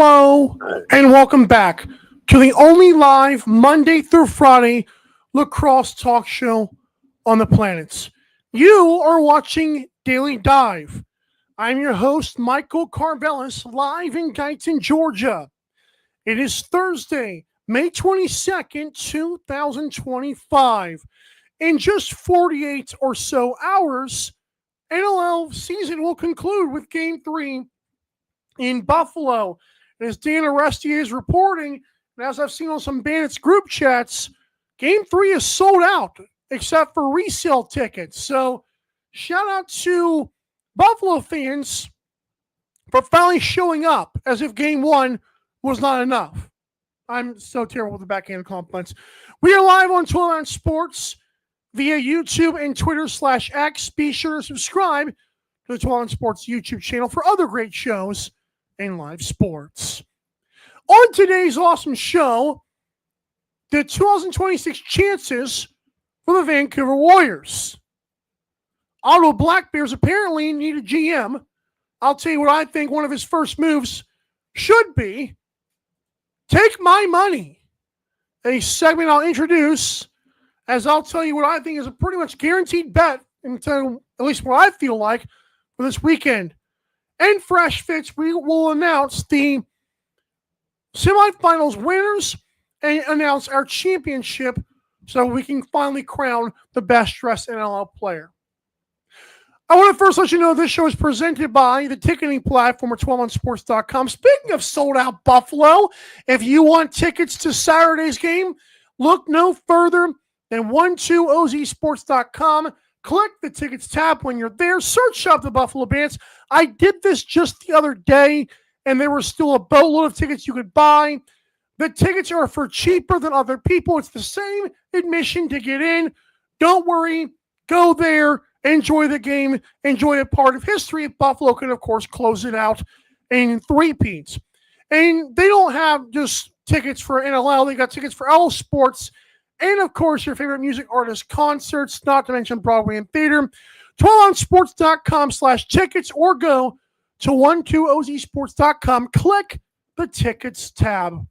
Hello, and welcome back to the only live Monday through Friday lacrosse talk show on the planets. You are watching Daily Dive. I'm your host, Michael Carvelis, live in Guyton, Georgia. It is Thursday, May 22nd, 2025. In just 48 or so hours, NLL season will conclude with Game 3 in Buffalo. And as Dan Arestier is reporting, and as I've seen on some Bandits group chats, Game 3 is sold out, except for resale tickets. So shout out to Buffalo fans for finally showing up, as if Game 1 was not enough. I'm so terrible with the backhand compliments. We are live on 12 Sports via YouTube and Twitter/X. Be sure to subscribe to the 12 Sports YouTube channel for other great shows in live sports. On today's awesome show, the 2026 chances for the Vancouver Warriors. Ottawa Black Bears apparently need a GM. I'll tell you what I think one of his first moves should be. Take my money. A segment I'll introduce as I'll tell you what I think is a pretty much guaranteed bet, until at least what I feel like, for this weekend. And Fresh Fits, we will announce the semifinals winners and announce our championship so we can finally crown the best dressed NLL player. I want to first let you know this show is presented by the ticketing platform at 12onsports.com. Speaking of sold out Buffalo, if you want tickets to Saturday's game, look no further than 12ozsports.com. Click the tickets tab when you're there. Search up the Buffalo Bandits. I did this just the other day, and there were still a boatload of tickets you could buy. The tickets are for cheaper than other people. It's the same admission to get in. Don't worry. Go there. Enjoy the game. Enjoy a part of history. Buffalo can, of course, close it out in three-peats. And they don't have just tickets for NLL. They got tickets for all sports. And, of course, your favorite music artist concerts, not to mention Broadway and theater. 12onsports.com/tickets or go to 12ozsports.com. Click the tickets tab.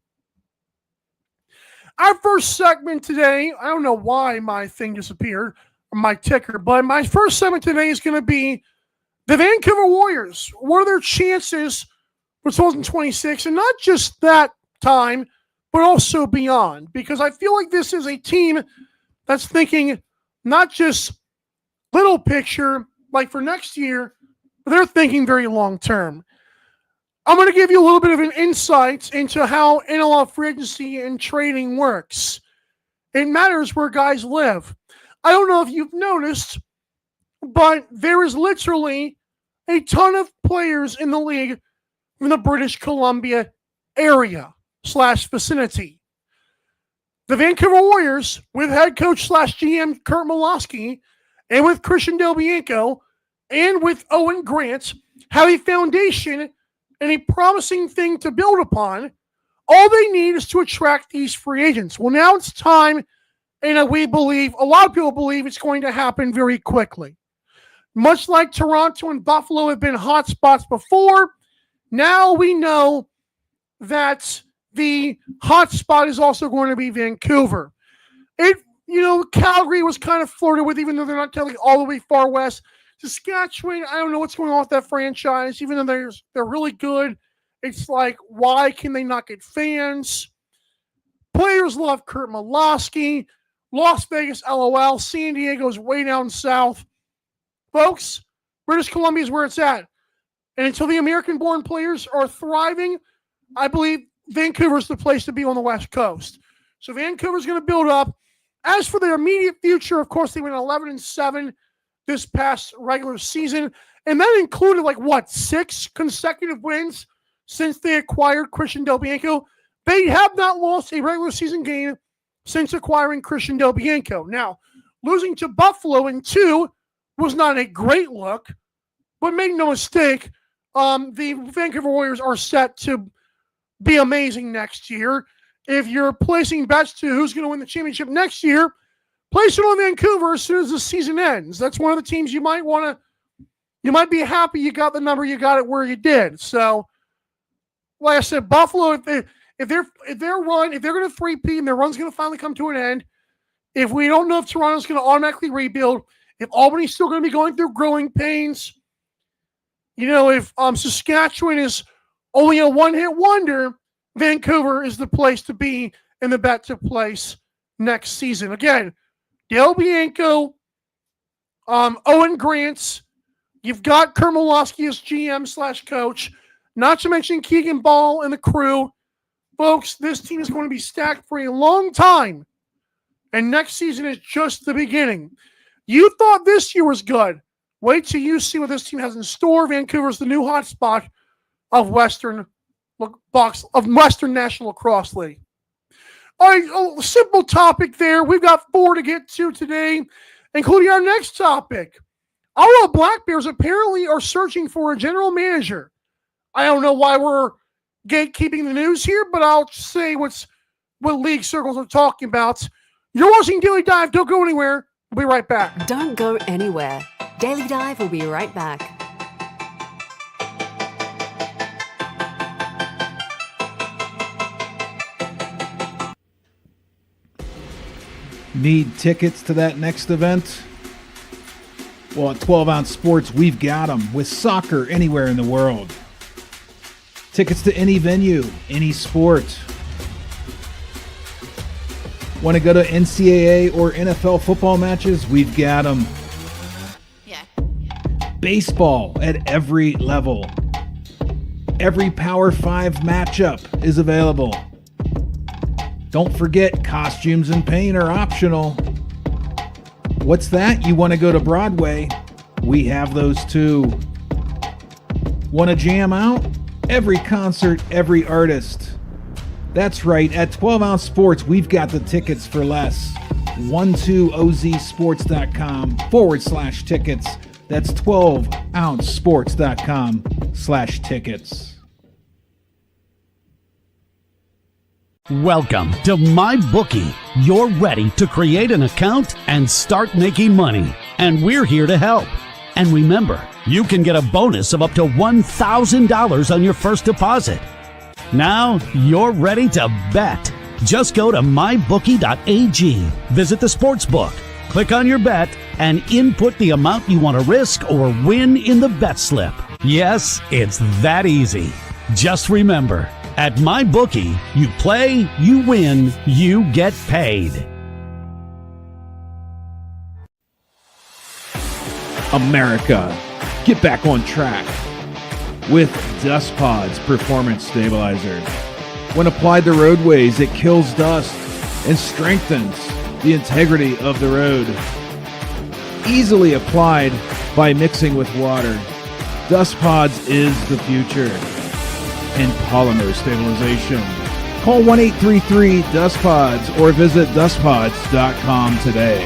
Our first segment today, I don't know why my thing disappeared, my ticker, but my first segment today is going to be the Vancouver Warriors. What are their chances for 2026? And not just that time, but also beyond, because I feel like this is a team that's thinking not just little picture, like for next year, but they're thinking very long term. I'm going to give you a little bit of an insight into how NLL free agency and trading works. It matters where guys live. I don't know if you've noticed, but there is literally a ton of players in the league from the British Columbia area/vicinity. The Vancouver Warriors, with head coach/GM Kurt Malosky, and with Christian Del Bianco, and with Owen Grant, have a foundation and a promising thing to build upon. All they need is to attract these free agents. Well, now it's time, and we believe, a lot of people believe it's going to happen very quickly. Much like Toronto and Buffalo have been hot spots before, now we know that the hot spot is also going to be Vancouver. Calgary was kind of flirted with, even though they're not technically all the way far west. Saskatchewan, I don't know what's going on with that franchise. Even though they're really good, it's like, why can they not get fans? Players love Kurt Malosky. Las Vegas, LOL. San Diego's way down south. Folks, British Columbia is where it's at. And until the American-born players are thriving, I believe Vancouver's the place to be on the West Coast. So Vancouver's going to build up. As for their immediate future, of course, they went 11-7 this past regular season. And that included, 6 consecutive wins since they acquired Christian Del Bianco. They have not lost a regular season game since acquiring Christian Del Bianco. Now, losing to Buffalo in 2 was not a great look, but make no mistake, the Vancouver Warriors are set to be amazing next year. If you're placing bets to who's going to win the championship next year, place it on Vancouver as soon as the season ends. That's one of the teams you might want to, you might be happy you got the number, you got it where you did. So like I said, Buffalo, if they're going to three-peat and their run's going to finally come to an end, if we don't know if Toronto's going to automatically rebuild, if Albany's still going to be going through growing pains, if Saskatchewan is only a one-hit wonder, Vancouver is the place to be and the bet to place next season. Again, Dale Bianco, Owen Grants, you've got Kermolowski as GM/coach, not to mention Keegan Ball and the crew. Folks, this team is going to be stacked for a long time, and next season is just the beginning. You thought this year was good. Wait till you see what this team has in store. Vancouver's the new hotspot of Western National Lacrosse League. All right, a simple topic there. We've got 4 to get to today, including our next topic. Ottawa Black Bears apparently are searching for a general manager. I don't know why we're gatekeeping the news here, but I'll say what league circles are talking about. You're watching Daily Dive. Don't go anywhere. We'll be right back. Don't go anywhere. Daily Dive will be right back. Need tickets to that next event? Well, at 12 Ounce Sports, we've got them with soccer anywhere in the world. Tickets to any venue, any sport. Want to go to NCAA or NFL football matches? We've got them. Yeah. Baseball at every level. Every Power 5 matchup is available. Don't forget, costumes and paint are optional. What's that? You want to go to Broadway? We have those too. Want to jam out? Every concert, every artist. That's right, at 12 Ounce Sports, we've got the tickets for less. 12ozsports.com/tickets. That's 12ouncesports.com/tickets. Welcome to MyBookie. You're ready to create an account and start making money, and we're here to help. And remember, you can get a bonus of up to $1,000 on your first deposit. Now you're ready to bet. Just go to mybookie.ag, visit the sportsbook, click on your bet, and input the amount you want to risk or win in the bet slip. Yes, it's that easy. Just remember, at MyBookie, you play, you win, you get paid. America, get back on track with Dust Pods Performance Stabilizer. When applied to roadways, it kills dust and strengthens the integrity of the road. Easily applied by mixing with water, Dust Pods is the future in polymer stabilization. Call 1-833-DUST-PODS or visit dustpods.com today.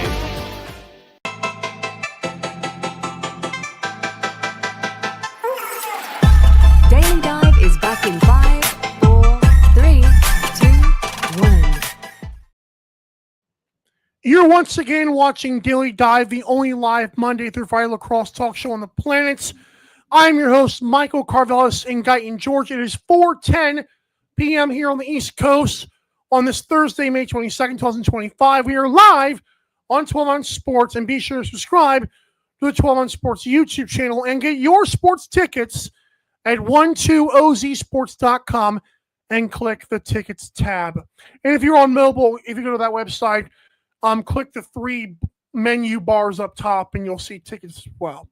Daily Dive is back in 5, 4, 3, 2, 1. You're once again watching Daily Dive, the only live Monday through Friday lacrosse talk show on the planet. I'm your host, Michael Carvelis in Guyton, Georgia. It is 4:10 p.m. here on the East Coast on this Thursday, May 22nd, 2025. We are live on 12 Ounce Sports, and be sure to subscribe to the 12 Ounce Sports YouTube channel and get your sports tickets at 12ozsports.com and click the tickets tab. And if you're on mobile, if you go to that website, click the 3 menu bars up top and you'll see tickets as well.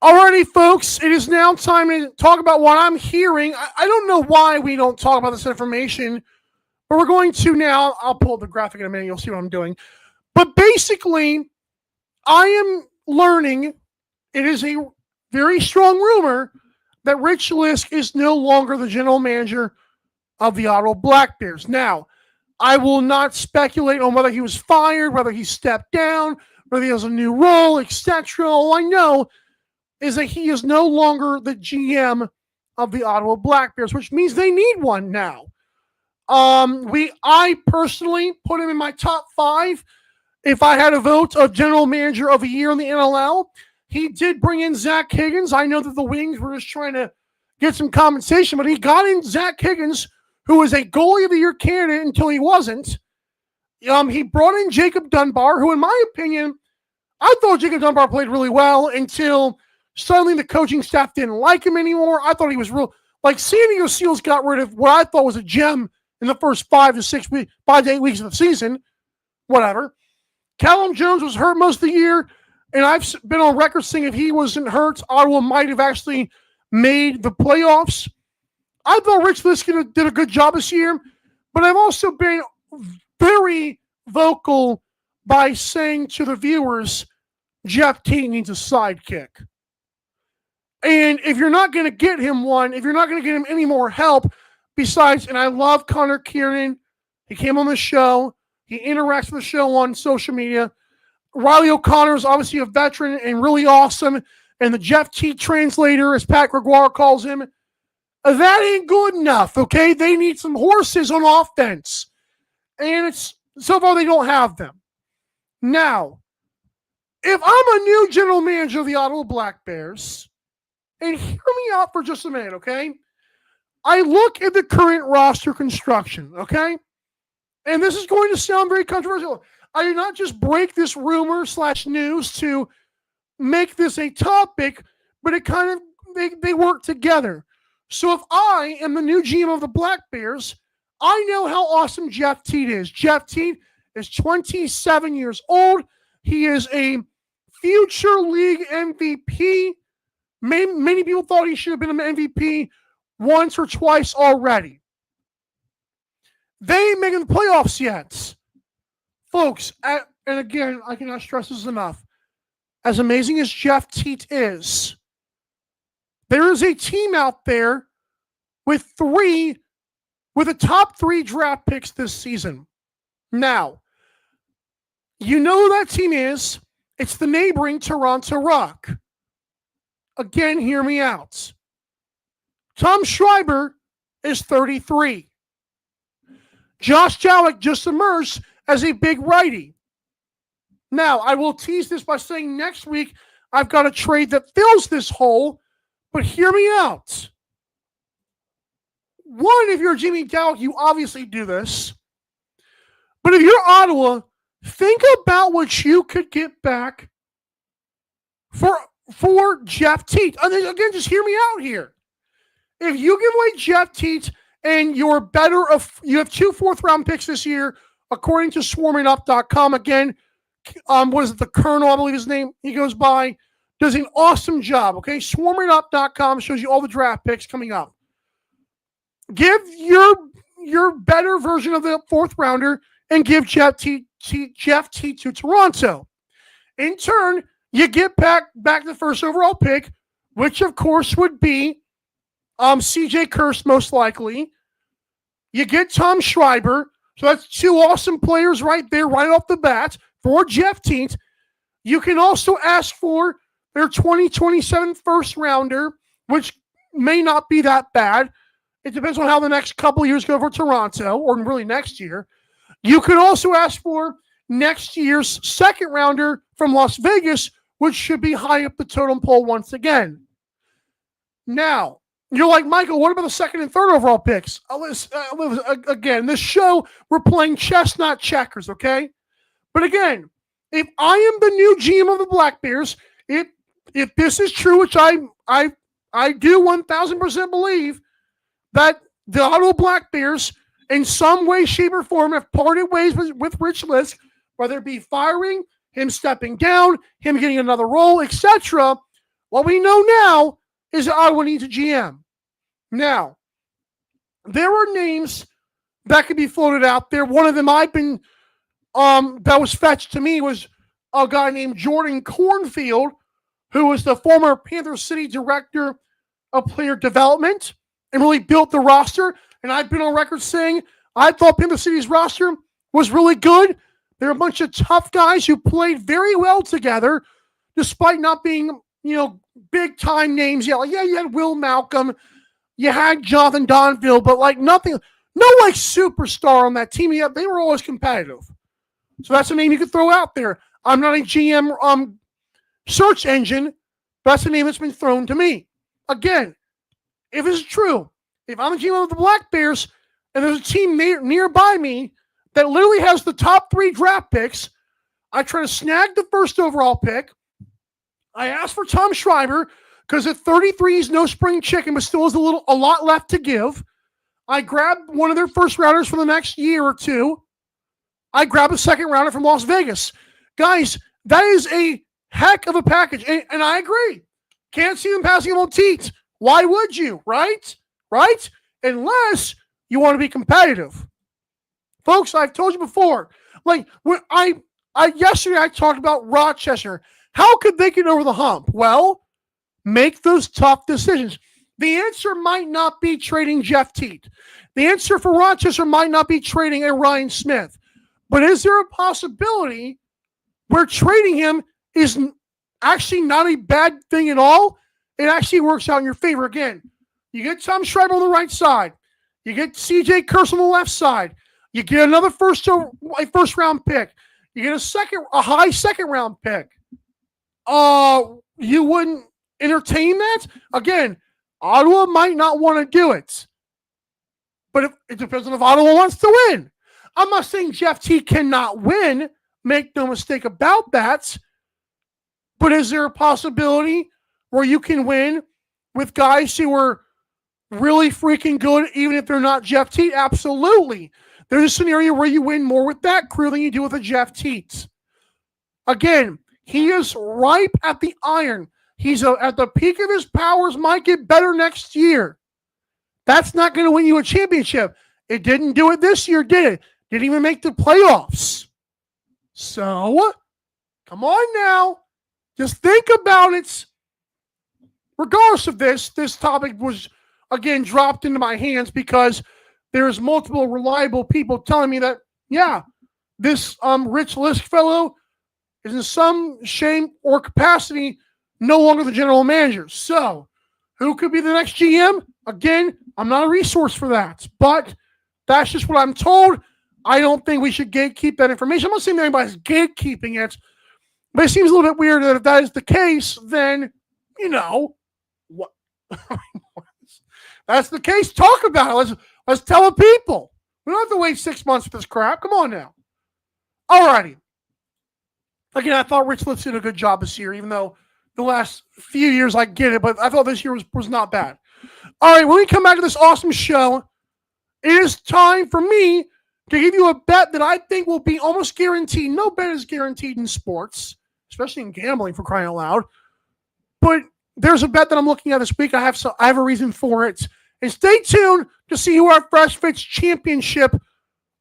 Alrighty, folks, it is now time to talk about what I'm hearing. I don't know why we don't talk about this information, but we're going to now. I'll pull the graphic in a minute. You'll see what I'm doing. But basically, I am learning, it is a very strong rumor that Rich Lisk is no longer the general manager of the Ottawa Black Bears. Now, I will not speculate on whether he was fired, whether he stepped down, whether he has a new role, etc. All I know is that he is no longer the GM of the Ottawa Black Bears, which means they need one now. I personally put him in my top 5 if I had a vote of general manager of the year in the NLL. He did bring in Zach Higgins. I know that the Wings were just trying to get some compensation, but he got in Zach Higgins, who was a goalie of the year candidate until he wasn't. He brought in Jacob Dunbar, who, in my opinion, I thought Jacob Dunbar played really well until suddenly the coaching staff didn't like him anymore. I thought he was real. Like, San Diego Seals got rid of what I thought was a gem in the first 5 to 8 weeks of the season. Whatever. Callum Jones was hurt most of the year, and I've been on record saying if he wasn't hurt, Ottawa might have actually made the playoffs. I thought Rich Liskey did a good job this year, but I've also been very vocal by saying to the viewers, Jeff Teat needs a sidekick. And if you're not going to get him one, if you're not going to get him any more help, besides, and I love Connor Kieran, he came on the show, he interacts with the show on social media. Riley O'Connor is obviously a veteran and really awesome, and the Jeff Teat translator, as Pat Gregoire calls him, that ain't good enough, okay? They need some horses on offense. And so far they don't have them. Now, if I'm a new general manager of the Ottawa Black Bears, and hear me out for just a minute, okay? I look at the current roster construction, okay? And this is going to sound very controversial. I did not just break this rumor / news to make this a topic, but it kind of, they work together. So if I am the new GM of the Black Bears, I know how awesome Jeff Teat is. Jeff Teat is 27 years old. He is a future league MVP. Many people thought he should have been an MVP once or twice already. They ain't making the playoffs yet. Folks, and again, I cannot stress this enough. As amazing as Jeff Teat is, there is a team out there with the top 3 draft picks this season. Now, you know who that team is. It's the neighboring Toronto Rock. Again, hear me out. Tom Schreiber is 33. Josh Jowlick just emerged as a big righty. Now, I will tease this by saying next week I've got a trade that fills this hole, but hear me out. One, if you're Jimmy Dowd, you obviously do this. But if you're Ottawa, think about what you could get back for Jeff Teat. And then, again, just hear me out here. If you give away Jeff Teat and you have 2 4th-round picks this year, according to swarmingup.com, again, what is it, the Colonel, I believe his name, he goes by, does an awesome job, okay? Swarmingup.com shows you all the draft picks coming up. Give your better version of the 4th rounder and give Jeff Teat to Toronto. In turn, you get back the 1st overall pick, which of course would be CJ Kirst most likely. You get Tom Schreiber. So that's 2 awesome players right there, right off the bat for Jeff Teat. You can also ask for their 2027 first rounder, which may not be that bad. It depends on how the next couple of years go for Toronto, or really next year. You could also ask for next year's 2nd rounder from Las Vegas, which should be high up the totem pole once again. Now, you're like, Michael, what about the 2nd and 3rd overall picks? Again, this show, we're playing chess, not checkers, okay? But again, if I am the new GM of the Black Bears, if this is true, which I do 1,000% believe, that the Ottawa Black Bears, in some way, shape, or form, have parted ways with Rich Lisk, whether it be firing, him stepping down, him getting another role, etc. What we know now is that Ottawa needs a GM. Now, there are names that could be floated out there. One of them I've been that was fetched to me was a guy named Jordan Cornfield, who was the former Panther City director of player development and really built the roster. And I've been on record saying I thought Panther City's roster was really good. They're a bunch of tough guys who played very well together, despite not being, big time names. Yeah, you had Will Malcolm, you had Jonathan Donville, but nothing, no superstar on that team. Yeah, they were always competitive. So that's a name you could throw out there. I'm not a GM search engine, but that's a name that's been thrown to me. Again, if it's true, if I'm a GM of the Black Bears and there's a team nearby me that literally has the top 3 draft picks, I try to snag the first overall pick. I ask for Tom Schreiber because at 33 he's no spring chicken, but still has a lot left to give. I grab one of their first rounders for the next year or two. I grab a second rounder from Las Vegas. Guys, that is a heck of a package. And I agree. Can't see them passing him on teats. Why would you? Right? Right? Unless you want to be competitive. Folks, I've told you before. Like, when yesterday I talked about Rochester. How could they get over the hump? Well, make those tough decisions. The answer might not be trading Jeff Teat. The answer for Rochester might not be trading a Ryan Smith. But is there a possibility where trading him is actually not a bad thing at all? It actually works out in your favor. Again, you get Tom Schreiber on the right side. You get CJ Kurse on the left side. You get another first round pick. You get a high second round pick. You wouldn't entertain that? Again, Ottawa might not want to do it. But it depends on if Ottawa wants to win. I'm not saying Jeff T cannot win. Make no mistake about that. But is there a possibility where you can win with guys who are really freaking good, even if they're not Jeff Teat? Absolutely. There's a scenario where you win more with that crew than you do with a Jeff Teat. Again, he is ripe at the iron. He's at the peak of his powers, might get better next year. That's not going to win you a championship. It didn't do it this year, did it? Didn't even make the playoffs. So, come on now. Just think about it. Regardless of this topic was, again, dropped into my hands because there's multiple reliable people telling me that, yeah, this Rich Lisk fellow is in some shape or capacity no longer the general manager. So, who could be the next GM? Again, I'm not a resource for that, but that's just what I'm told. I don't think we should gatekeep that information. I'm not saying anybody's gatekeeping it, but it seems a little bit weird that if that is the case, then, what? That's the case. Talk about it. Let's tell the people. We don't have to wait 6 months for this crap. Come on now. All righty. Again, I thought Rich Litz did a good job this year, even though the last few years I get it, but I thought this year was not bad. All right, when we come back to this awesome show, it is time for me to give you a bet that I think will be almost guaranteed. No bet is guaranteed in sports, especially in gambling, for crying out loud. But there's a bet that I'm looking at this week. I have a reason for it. And stay tuned to see who our Fresh Fits Championship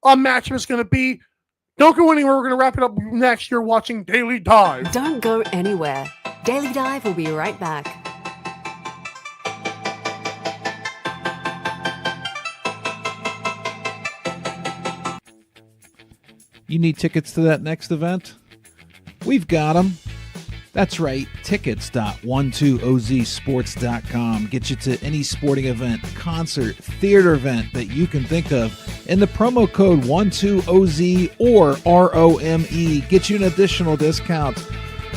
matchup is going to be. Don't go anywhere. We're going to wrap it up next. You're watching Daily Dive. Don't go anywhere. Daily Dive will be right back. You need tickets to that next event? We've got them. That's right, tickets.12ozsports.com. Get you to any sporting event, concert, theater event that you can think of. And the promo code 12OZ or ROME get you an additional discount.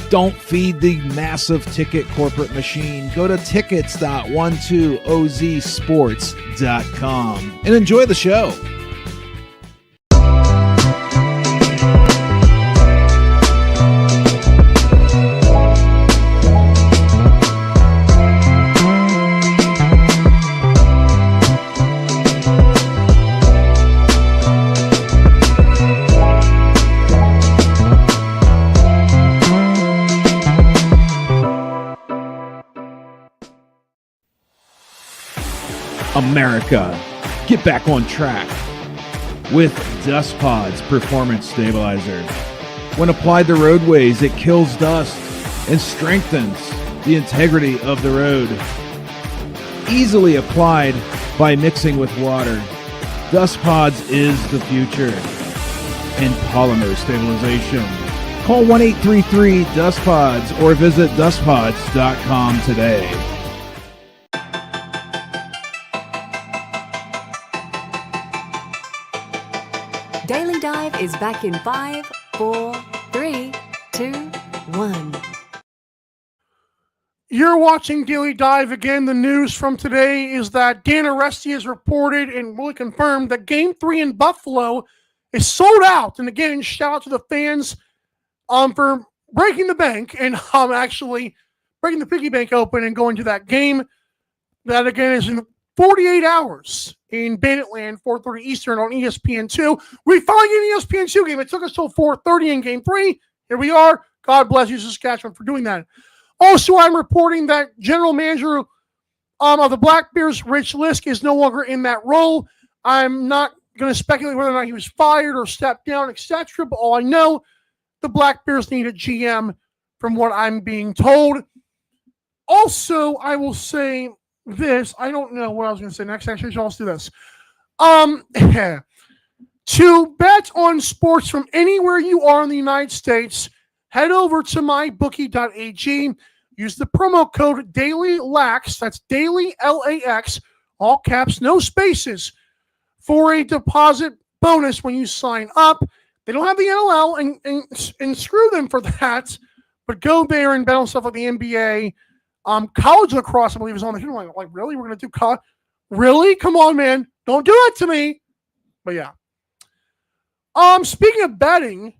Don't feed the massive ticket corporate machine. Go to tickets.12ozsports.com and enjoy the show. America, get back on track with Dust Pods Performance Stabilizer. When applied to roadways, it kills dust and strengthens the integrity of the road. Easily applied by mixing with water, Dust Pods is the future in polymer stabilization. Call 1-833-DUST-PODS or visit dustpods.com today. Daily Dive is back in 5, 4, 3, 2, 1. You're watching Daily Dive again. The news from today is that Dan Aresti has reported and really confirmed that Game 3 in Buffalo is sold out. And again, shout out to the fans for breaking the bank and actually breaking the piggy bank open and going to that game. That again is in 48 hours in Banditland, 4:30 Eastern on ESPN2. We finally get an ESPN2 game. It took us till 4:30 in Game 3. Here we are. God bless you, Saskatchewan, for doing that. Also, I'm reporting that general manager of the Black Bears, Rich Lisk, is no longer in that role. I'm not going to speculate whether or not he was fired or stepped down, etc. But all I know, the Black Bears need a GM from what I'm being told. Also, I will say this. I don't know what I was going to say next. Actually, I'll do this. To bet on sports from anywhere you are in the United States, head over to mybookie.ag. Use the promo code DailyLax. That's Daily LAX, all caps, no spaces, for a deposit bonus when you sign up. They don't have the NLL, and screw them for that. But go there and bet on stuff like the NBA. College lacrosse, I believe, is on the here. Like, really? We're going to do college? Really? Come on, man. Don't do that to me. But yeah. Speaking of betting,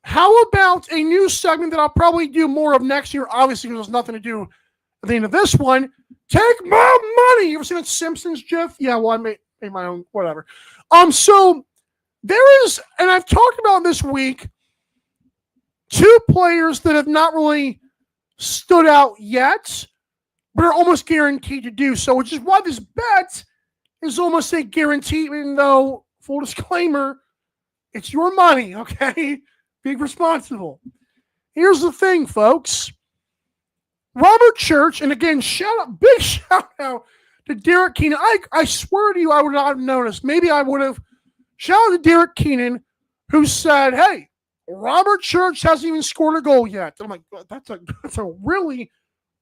how about a new segment that I'll probably do more of next year, obviously, because there's nothing to do at the end of this one. Take my money. You ever seen that Simpsons gif? Yeah, well, I made my own, whatever. So there is, and I've talked about this week, two players that have not really stood out yet, but are almost guaranteed to do so, which is why this bet is almost a guarantee, even though, full disclaimer, it's your money, okay? Be responsible. Here's the thing, folks. Robert Church, and again, big shout out to Derek Keenan. I swear to you, I would not have noticed. Maybe I would have. Shout out to Derek Keenan, who said, hey, Robert Church hasn't even scored a goal yet. And I'm like, that's a really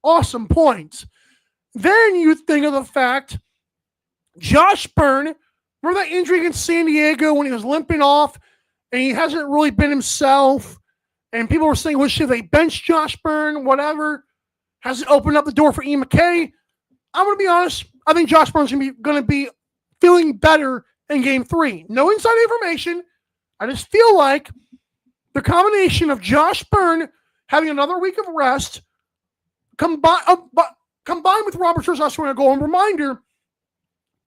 awesome point. Then you think of the fact, Josh Byrne, remember that injury against San Diego when he was limping off and he hasn't really been himself? And people were saying, well, should they bench Josh Byrne, whatever? Has it opened up the door for Ian McKay? I'm going to be honest. I think Josh Byrne's going to be feeling better in Game 3. No inside information. I just feel like the combination of Josh Byrne having another week of rest combined with Robert Church not scoring a goal. And reminder,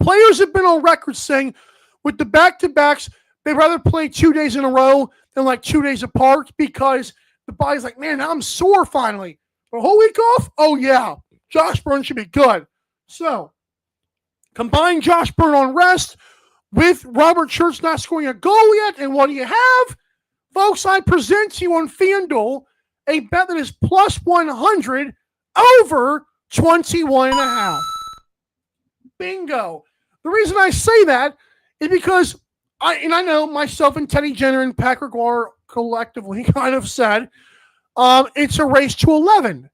players have been on record saying with the back-to-backs, they'd rather play 2 days in a row than like 2 days apart because the body's like, man, I'm sore finally. But a whole week off? Oh, yeah. Josh Byrne should be good. So, combine Josh Byrne on rest with Robert Church not scoring a goal yet. And what do you have? Folks, I present to you on FanDuel a bet that is plus 100 over 21.5. Bingo. The reason I say that is because I know myself and Teddy Jenner and Patrick War collectively kind of said it's a race to 11.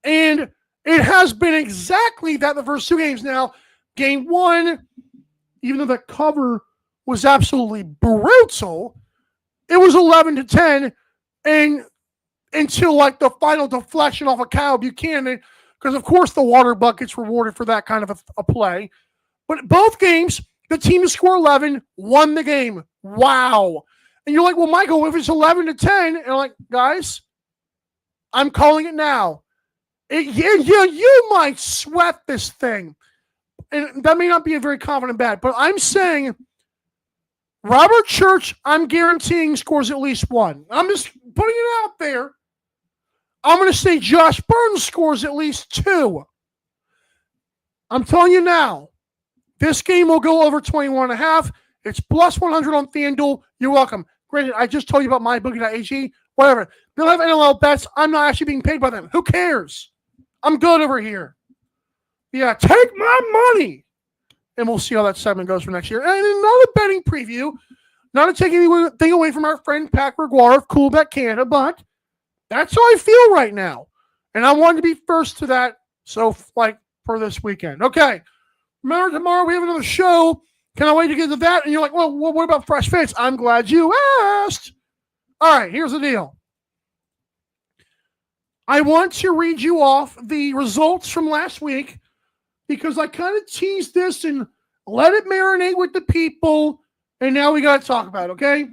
And it has been exactly that the first two games. Now, game one, even though the cover was absolutely brutal, it was 11-10, and until like the final deflection off of Kyle Buchanan, because of course the water bucket's rewarded for that kind of a play. But both games, the team to score 11 won the game. Wow. And you're like, well, Michael, if it's 11-10, and I'm like, guys, I'm calling it now. You might sweat this thing. And that may not be a very confident bet, but I'm saying Robert Church, I'm guaranteeing scores at least one. I'm just putting it out there. I'm going to say Josh Byrne scores at least two. I'm telling you now, this game will go over 21.5. It's plus 100 on FanDuel. You're welcome. Granted, I just told you about mybookie.ag. Whatever. They don't have NLL bets. I'm not actually being paid by them. Who cares? I'm good over here. Yeah, take my money. And we'll see how that segment goes for next year. And another betting preview. Not to take anything away from our friend Pat Gregoire of Cool Bet Canada, but that's how I feel right now. And I wanted to be first to that. So, like, for this weekend. Okay. Remember, tomorrow we have another show. Can I wait to get to that? And you're like, well, what about Fresh Fits? I'm glad you asked. All right, here's the deal. I want to read you off the results from last week because I kind of teased this and let it marinate with the people, and now we got to talk about it, okay?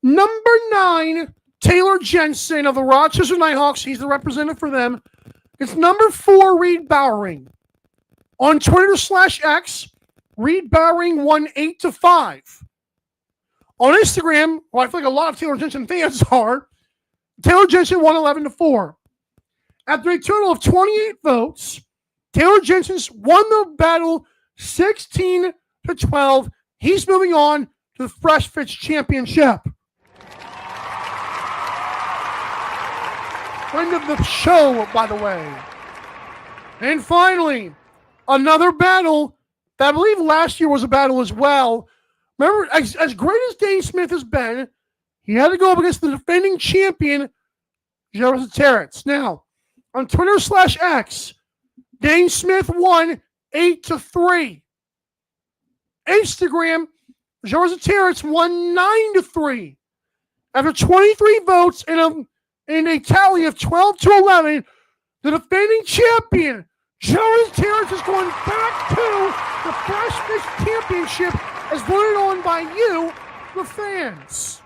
Number 9, Taylor Jensen of the Rochester Nighthawks. He's the representative for them. It's number 4, Reed Bowering. On Twitter/X, Reed Bowering won 8-5. On Instagram, well, I feel like a lot of Taylor Jensen fans are, Taylor Jensen won 11-4. After a total of 28 votes, Taylor Jensen's won the battle 16-12. He's moving on to the Fresh Fits Championship. Friend of the show, by the way. And finally, another battle that I believe last year was a battle as well. Remember, as great as Dane Smith has been, he had to go up against the defending champion, Jarvis Terrence. Now, on Twitter/X, Dane Smith won 8-3. Instagram, Jarvis Terrence won 9-3. After 23 votes and a tally of 12-11, the defending champion, Jarvis Terrence, is going back to the Fresh Fits Championship as voted on by you, the fans.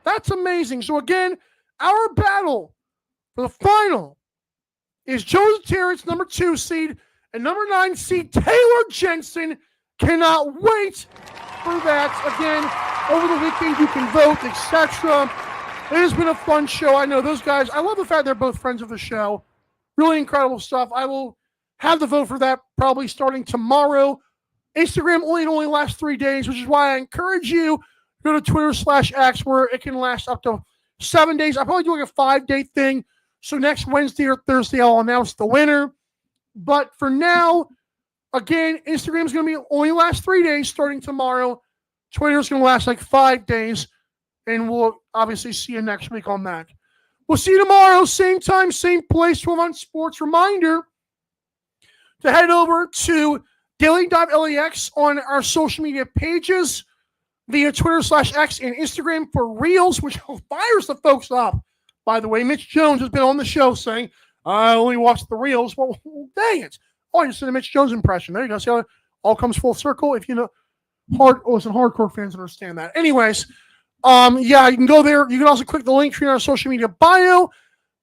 That's amazing. So again, our battle for the final is Joseph Terrence, number 2 seed, and number 9 seed, Taylor Jensen. Cannot wait for that. Again, over the weekend, you can vote, etc. It has been a fun show. I know those guys, I love the fact they're both friends of the show. Really incredible stuff. I will have the vote for that probably starting tomorrow. Instagram only lasts 3 days, which is why I encourage you to go to Twitter/X where it can last up to 7 days. I'm probably doing a 5-day thing. So next Wednesday or Thursday, I'll announce the winner. But for now, again, Instagram is going to be only last 3 days starting tomorrow. Twitter is going to last like 5 days. And we'll obviously see you next week on that. We'll see you tomorrow, same time, same place, 12 on Sports. Reminder to head over to Daily Dive LAX on our social media pages via Twitter/X and Instagram for Reels, which fires the folks up. By the way, Mitch Jones has been on the show saying, I only watch the Reels. Well, dang it. Oh, I just did a Mitch Jones impression. There you go. See how it all comes full circle? If you know, hardcore fans understand that. Anyways, yeah, you can go there. You can also click the link tree in our social media bio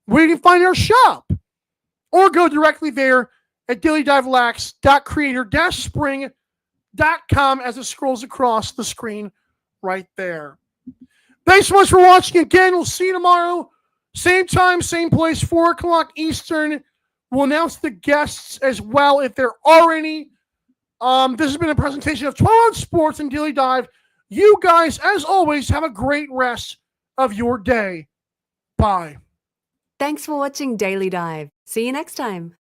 where you can find our shop. Or go directly there at dailydivelacks.creator-spring.com as it scrolls across the screen right there. Thanks so much for watching again. We'll see you tomorrow. Same time, same place, 4 o'clock Eastern. We'll announce the guests as well if there are any. This has been a presentation of 12 on Sports and Daily Dive. You guys, as always, have a great rest of your day. Bye. Thanks for watching Daily Dive. See you next time.